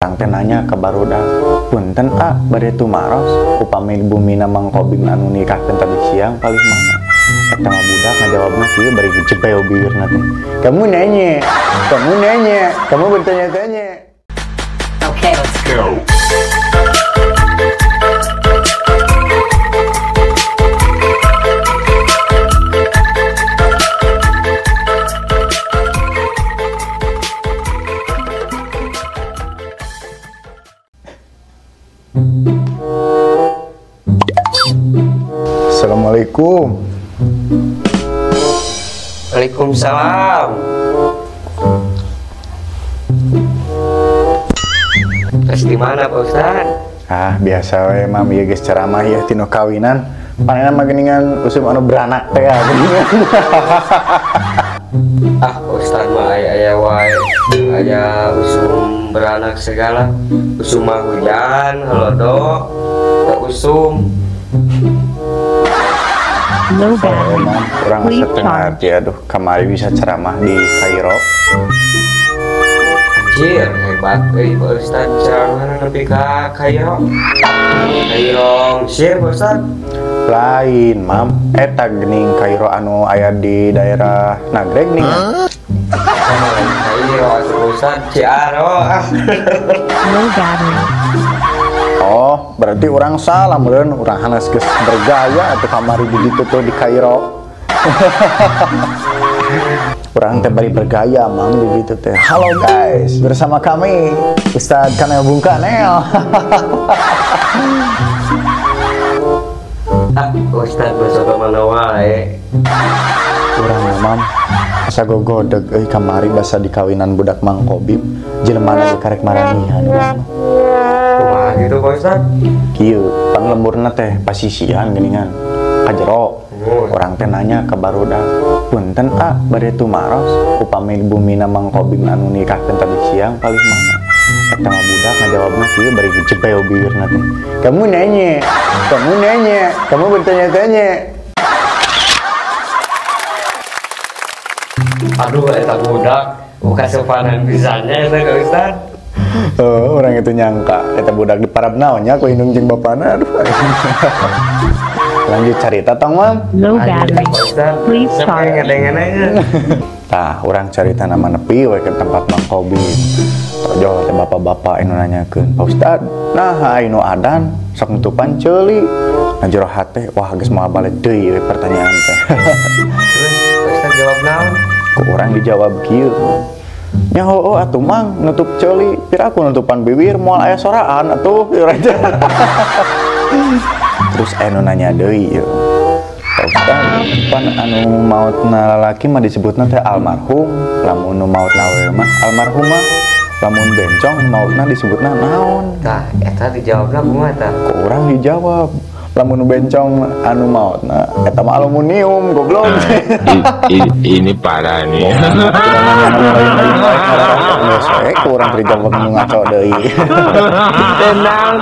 Orang teh nanya ke barudak, punten bade tumaros upami bumina Mang Kobing anu nikahkeun tadi siang paling mana? Eta mah budak ngajawabna kieu bari jebeo bibirna teh. Kamu nanya, kamu bertanya-tanya. Okay, let's go. Assalamualaikum. Waalaikumsalam. Terus di mana Pak Ustad? Biasa we mam ieu geus ceramah ya tinu kawinan. Panenna mah geuningan usum anu beranak teh geuningan. Pak Ustad mah aya wae. Aya usum beranak segala. Usum mah hujan, halodok, tak usum. No battery. Kurang Please setengah charge. hati, aduh kamari bisa ceramah di Kairo. Anjir, hebat Pak Ustad ceramah nepi ka Kairo. Kairo Mesir Pak Ustad. Lain mam, eta geuning Kairo anu aya di daerah Nagreg nih. Kairo Pak Ustad Ciaro. No battery. Oh, berarti orang salah meureun, urang hanes geus bergaya atuh kamari di ditu tuh di Kairo. Urang teh bari bergaya mam di ditu teh. Halo guys, bersama kami Ustadz Kanel Bung Kanel. Ustad basa mana wae. Urang mam asa gogodeg euy kamari basa di kawinan budak Mang Kobim, jelemana ge karek maranihan urang mah. Kumaha gitu Pak Ustad? Kieu panglemburna teh pasisian geuningan kajero. Orang teh nanya ke barudak, punten bade tumaros upami bumina Mang Kobing anu nikahkeun tadi siang paling mana? Eta mah budak ngajawabna kieu bari jebeo bibirna teh. Kamu nanya, kamu bertanya-tanya. Aduh, eta budak bukan sopanan pisannya eta Kak Ustad. Orang itu nyangka eta budak di parab naonnya ku indung jeung bapana. Aduh. Lanjut cerita tong mam. No battery. Pak Ustad, Please charge. ngedengen aja. Tah, orang cerita nama nepi we ke tempat Mang Kobing. Tojo teh bapak-bapak anu nanyakeun, "Pak Ustad, nah anu adan sok nutupan ceuli." Najero hate, wah geus moal balik deui we pertanyaan teh. Terus Pak Ustad jawab naon? Ku urang dijawab kieu. Nya heueuh atuh Mang, nutup ceuli, piraku nutupan bibir moal aya soraan atuh. Terus anu nanya deui yeuh. Pak Ustad, pan anu mautna lalaki mah disebutna teh almarhum, lamun nu mautna awewe mah almarhumah, lamun bencong mautna disebutna naon? Tah, eta dijawabna kumaha tah? Ku urang dijawab, lamun nu bencong anu mautna eta mah aluminium goblok. Ini parah nih. Ku urang dijawab nu ngaco deui. Tenang.